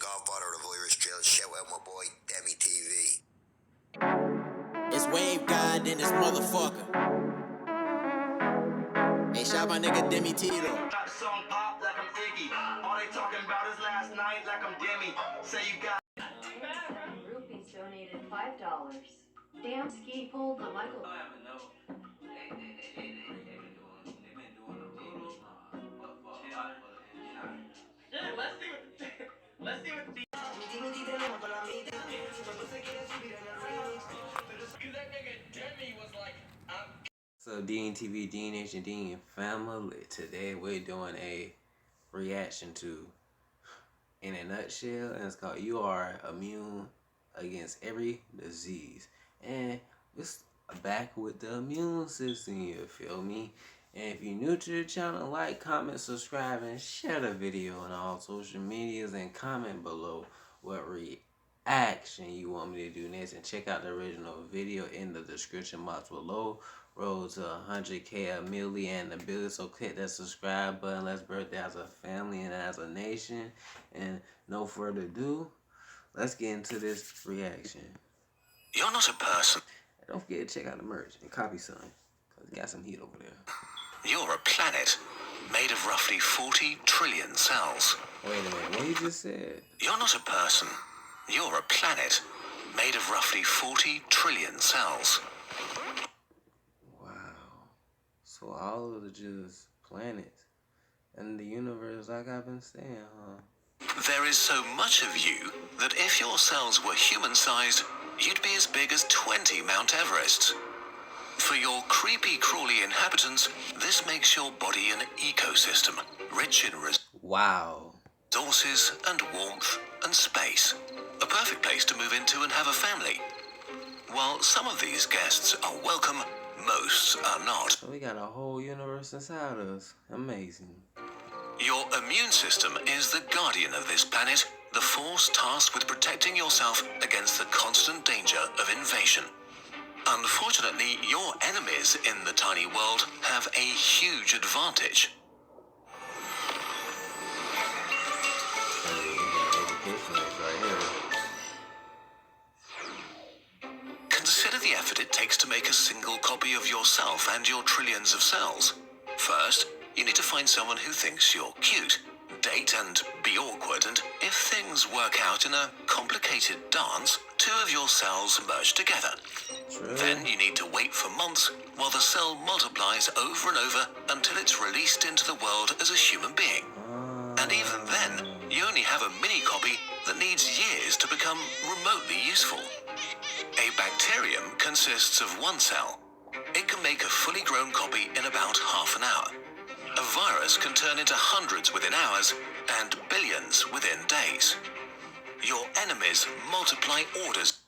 godfather of virus drill. Shout out my boy, DEMEGODTV. It's Wave God in this motherfucker. Hey, shout my nigga Demi T though. Got the song pop like I'm Iggy. All they talking about is last night like I'm Demi. Say you got. Rupees donated $5. Damn ski pulled the Michael. Let's see what the that nigga Demi was like, So DEMEGOTV, DNH, and DN family. Today we're doing a reaction to In a Nutshell, and it's called You Are Immune Against Every Disease. And it's back with the immune system, you feel me? And if you're new to the channel, like, comment, subscribe, and share the video on all social medias, and comment below what reaction you want me to do next, and check out the original video in the description box below. Road to 100K, a million, and the billion. So click that subscribe button. Let's birthday as a family and as a nation. And no further ado, let's get into this reaction. You're not a person. And don't forget to check out the merch and copy some, because it got some heat over there. You're a planet made of roughly 40 trillion cells. Wait a minute, what he just said? You're not a person. You're a planet made of roughly 40 trillion cells. Wow. So all of the just planets and the universe, like I've been saying, huh? There is so much of you that if your cells were human-sized, you'd be as big as 20 Mount Everests. For your creepy, crawly inhabitants, this makes your body an ecosystem, rich in Wow. resources and warmth and space. A perfect place to move into and have a family. While some of these guests are welcome, most are not. So we got a whole universe inside us. Amazing. Your immune system is the guardian of this planet, the force tasked with protecting yourself against the constant danger of invasion. Unfortunately, your enemies in the tiny world have a huge advantage. Consider the effort it takes to make a single copy of yourself and your trillions of cells. First, you need to find someone who thinks you're cute, date and be awkward, and if things work out in a complicated dance, two of your cells merge together. True. Then you need to wait for months while the cell multiplies over and over until it's released into the world as a human being. And even then, you only have a mini copy that needs years to become remotely useful. A bacterium consists of one cell. It can make a fully grown copy in about half an hour. A virus can turn into hundreds within hours and billions within days. Your enemies multiply orders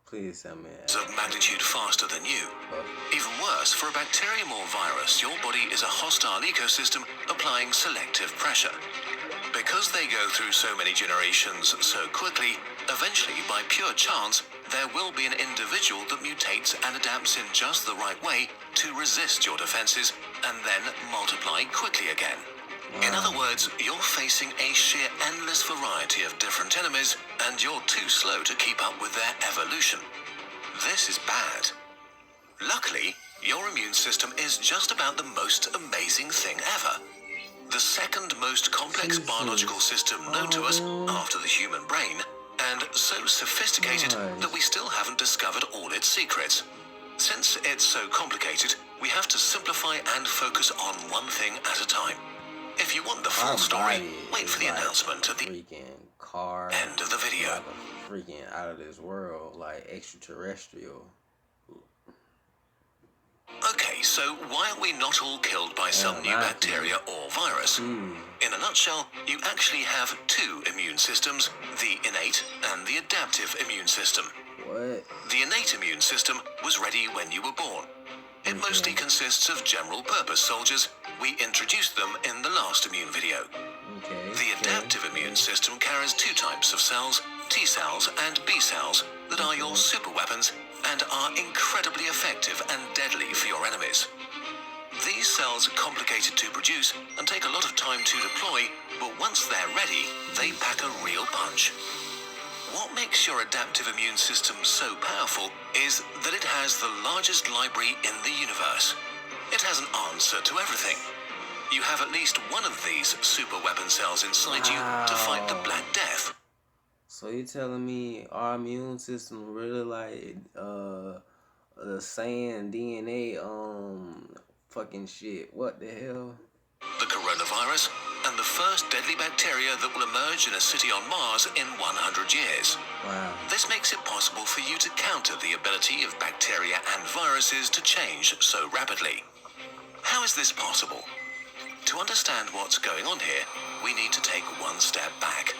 Please tell me. of magnitude faster than you. Even worse, for a bacterium or virus, your body is a hostile ecosystem applying selective pressure. Because they go through so many generations so quickly, eventually, by pure chance, there will be an individual that mutates and adapts in just the right way to resist your defenses and then multiply quickly again. In other words, you're facing a sheer endless variety of different enemies, and you're too slow to keep up with their evolution. This is bad. Luckily, your immune system is just about the most amazing thing ever. The second most complex biological system known to us after the human brain, and so sophisticated that we still haven't discovered all its secrets. Since it's so complicated, we have to simplify and focus on one thing at a time. If you want the full story, wait for the announcement at the freaking car end of the video. Like a freaking out of this world, like extraterrestrial. Okay, so why are we not all killed by some new bacteria or virus? In a nutshell, you actually have two immune systems, the innate and the adaptive immune system. What? The innate immune system was ready when you were born. It mostly consists of general-purpose soldiers. We introduced them in the last immune video. The adaptive immune system carries two types of cells, T cells and B cells, that are your super weapons and are incredibly effective and deadly for your enemies. These cells are complicated to produce and take a lot of time to deploy, but once they're ready, they pack a real punch. What makes your adaptive immune system so powerful is that it has the largest library in the universe. It has an answer to everything. You have at least one of these super weapon cells inside you to fight the Black Death. So you telling me our immune system really like the sand DNA fucking shit? What the hell? The coronavirus and the first deadly bacteria that will emerge in a city on Mars in 100 years. Wow. This makes it possible for you to counter the ability of bacteria and viruses to change so rapidly. How is this possible? To understand what's going on here, we need to take one step back.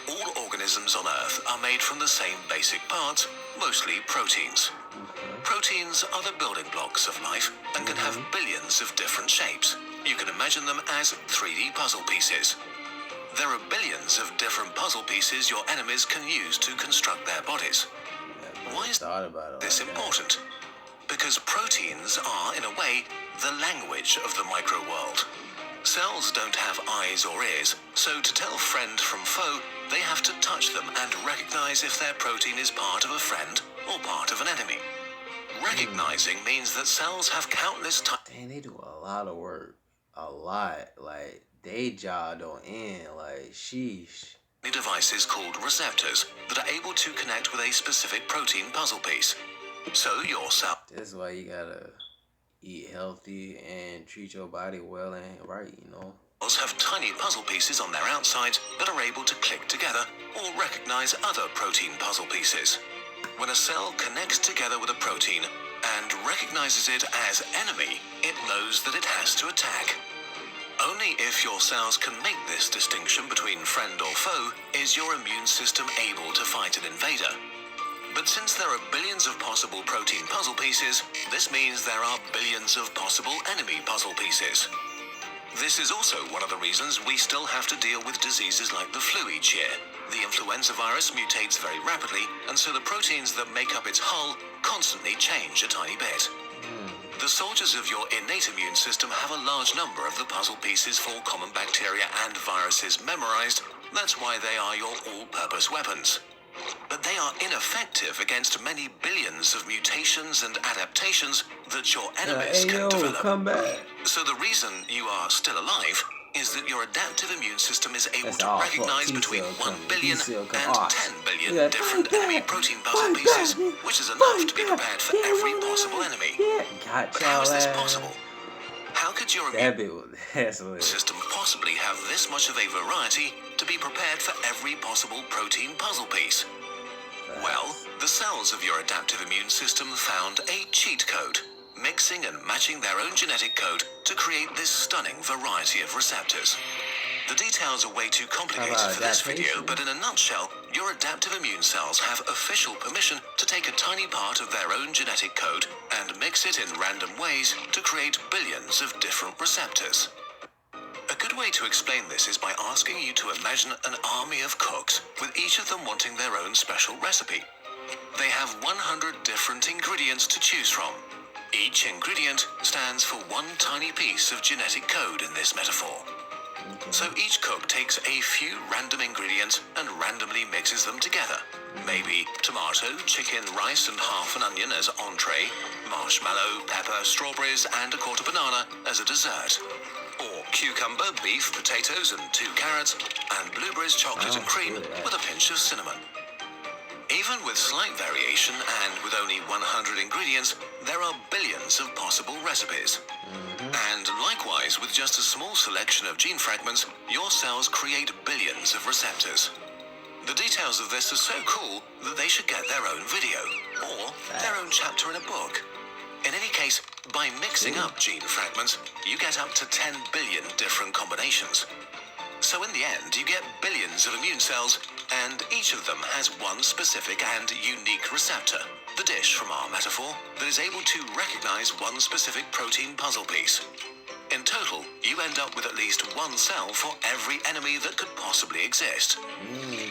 All organisms on Earth are made from the same basic parts, mostly proteins. Proteins are the building blocks of life and can have billions of different shapes. You can imagine them as 3D puzzle pieces. There are billions of different puzzle pieces your enemies can use to construct their bodies. Why is this important? Because proteins are, in a way, the language of the micro world. Cells don't have eyes or ears, so to tell friend from foe, they have to touch them and recognize if their protein is part of a friend or part of an enemy. Recognizing means that cells have countless Dang, they do a lot of work. A lot. Like, they job don't end. Like, sheesh. devices called receptors that are able to connect with a specific protein puzzle piece. So your cell... That's why you gotta eat healthy and treat your body well and right, you know. cells have tiny puzzle pieces on their outsides that are able to click together or recognize other protein puzzle pieces. When a cell connects together with a protein and recognizes it as enemy, it knows that it has to attack. Only if your cells can make this distinction between friend or foe is your immune system able to fight an invader. But since there are billions of possible protein puzzle pieces, this means there are billions of possible enemy puzzle pieces. This is also one of the reasons we still have to deal with diseases like the flu each year. The influenza virus mutates very rapidly, and so the proteins that make up its hull constantly change a tiny bit. The soldiers of your innate immune system have a large number of the puzzle pieces for common bacteria and viruses memorized. That's why they are your all-purpose weapons. But they are ineffective against many billions of mutations and adaptations that your enemies can develop. Come back. So the reason you are still alive is that your adaptive immune system is able to recognize between 1 billion and 10 billion different enemy protein puzzle pieces, which is enough to be prepared for every possible enemy. But how is this possible? How could your immune system possibly have this much of a variety to be prepared for every possible protein puzzle piece? Well, the cells of your adaptive immune system found a cheat code, mixing and matching their own genetic code to create this stunning variety of receptors. The details are way too complicated for this video, but in a nutshell, your adaptive immune cells have official permission to take a tiny part of their own genetic code and mix it in random ways to create billions of different receptors. A good way to explain this is by asking you to imagine an army of cooks, with each of them wanting their own special recipe. They have 100 different ingredients to choose from. Each ingredient stands for one tiny piece of genetic code in this metaphor. So each cook takes a few random ingredients and randomly mixes them together. Maybe tomato, chicken, rice and half an onion as entree, marshmallow, pepper, strawberries and a quarter banana as a dessert. Or cucumber, beef, potatoes and 2 carrots, and blueberries, chocolate and cream with a pinch of cinnamon. Even with slight variation and with only 100 ingredients, there are billions of possible recipes. And likewise, with just a small selection of gene fragments, your cells create billions of receptors. The details of this are so cool that they should get their own video, or their own chapter in a book. In any case, by mixing up gene fragments, you get up to 10 billion different combinations. So in the end, you get billions of immune cells, and each of them has one specific and unique receptor, the dish from our metaphor, that is able to recognize one specific protein puzzle piece. In total, you end up with at least one cell for every enemy that could possibly exist.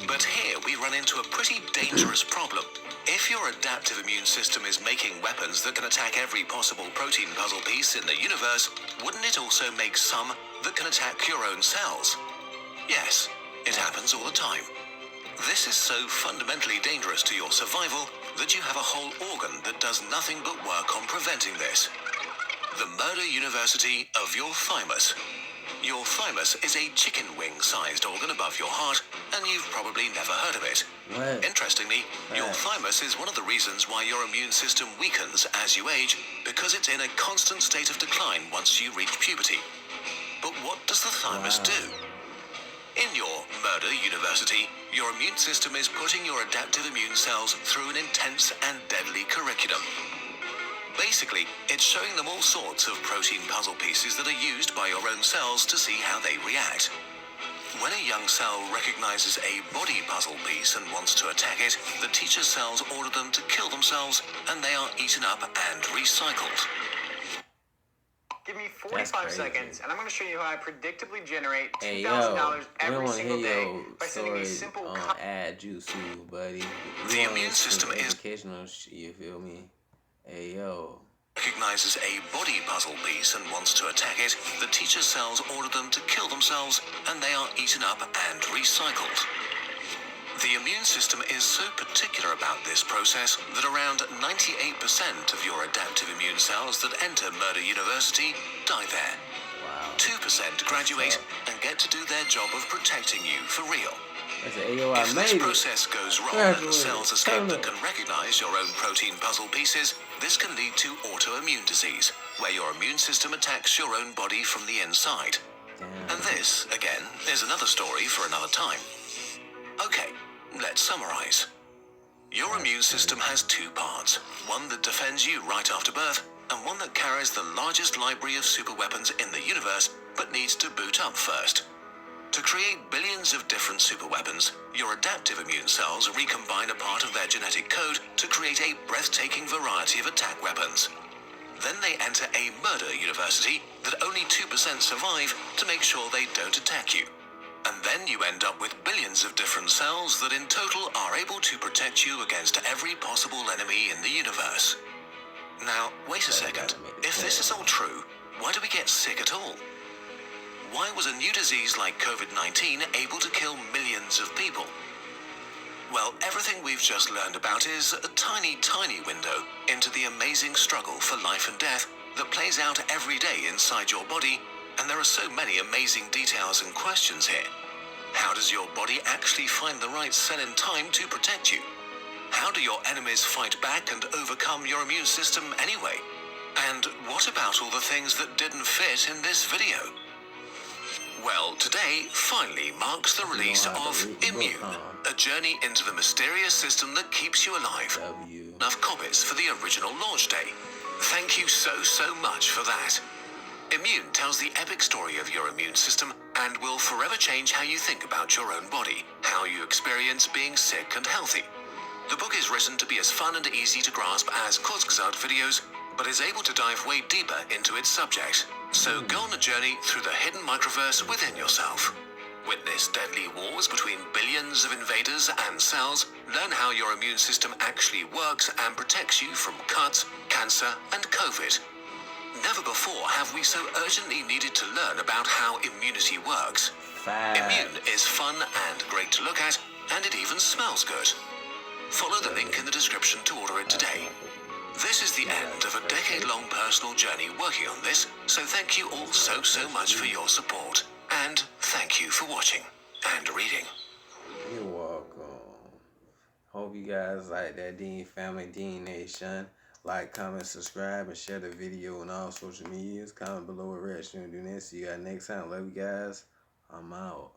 But here we run into a pretty dangerous problem. If your adaptive immune system is making weapons that can attack every possible protein puzzle piece in the universe, wouldn't it also make some that can attack your own cells? Yes, it happens all the time. This is so fundamentally dangerous to your survival that you have a whole organ that does nothing but work on preventing this. The murder university of your thymus. Your thymus is a chicken wing-sized organ above your heart, and you've probably never heard of it. What? Interestingly, your thymus is one of the reasons why your immune system weakens as you age, because it's in a constant state of decline once you reach puberty. But what does the thymus do? In your murder university, your immune system is putting your adaptive immune cells through an intense and deadly curriculum. Basically, it's showing them all sorts of protein puzzle pieces that are used by your own cells to see how they react. When a young cell recognizes a body puzzle piece and wants to attack it, the teacher's cells order them to kill themselves, and they are eaten up and recycled. Give me 45 seconds, and I'm going to show you how I predictably generate Hey, $2,000 we every want to single hear day your by sending me stories simple on ad juice, buddy. The immune system is educational shit, you feel me? Hey, yo. Recognizes a body puzzle piece and wants to attack it, the teacher's cells order them to kill themselves, and they are eaten up and recycled. The immune system is so particular about this process that around 98% of your adaptive immune cells that enter Murder University die there. Wow. 2% graduate and get to do their job of protecting you for real. I said, hey, yo, I If made this it. process goes wrong and the Graduated. cells escape Turn that up. can recognize your own protein puzzle pieces, this can lead to autoimmune disease, where your immune system attacks your own body from the inside. Damn. And this, again, is another story for another time. Okay, let's summarize. Your immune system has two parts, one that defends you right after birth, and one that carries the largest library of superweapons in the universe, but needs to boot up first. To create billions of different superweapons, your adaptive immune cells recombine a part of their genetic code to create a breathtaking variety of attack weapons. Then they enter a murder university that only 2% survive to make sure they don't attack you. And then you end up with billions of different cells that in total are able to protect you against every possible enemy in the universe. Now, wait a second. If this is all true, why do we get sick at all? Why was a new disease like COVID-19 able to kill millions of people? Well, everything we've just learned about is a tiny, tiny window into the amazing struggle for life and death that plays out every day inside your body, and there are so many amazing details and questions here. How does your body actually find the right cell in time to protect you? How do your enemies fight back and overcome your immune system anyway? And what about all the things that didn't fit in this video? Well, today finally marks the release of Immune, a journey into the mysterious system that keeps you alive. Enough copies for the original launch day. Thank you so much for that. Immune tells the epic story of your immune system and will forever change how you think about your own body, how you experience being sick and healthy. The book is written to be as fun and easy to grasp as Kurzgesagt videos, but is able to dive way deeper into its subject. So go on a journey through the hidden microverse within yourself. Witness deadly wars between billions of invaders and cells, learn how your immune system actually works and protects you from cuts, cancer, and COVID. Never before have we so urgently needed to learn about how immunity works. Immune is fun and great to look at, and it even smells good. Follow the link in the description to order it today. This is the end of a decade-long personal journey working on this, so thank you all so much for your support. And thank you for watching and reading. You're welcome. Hope you guys like that Dean family, Dean Nation. Like, comment, subscribe, and share the video on all social medias. Comment below what reaction you do next. See you guys next time. Love you guys. I'm out.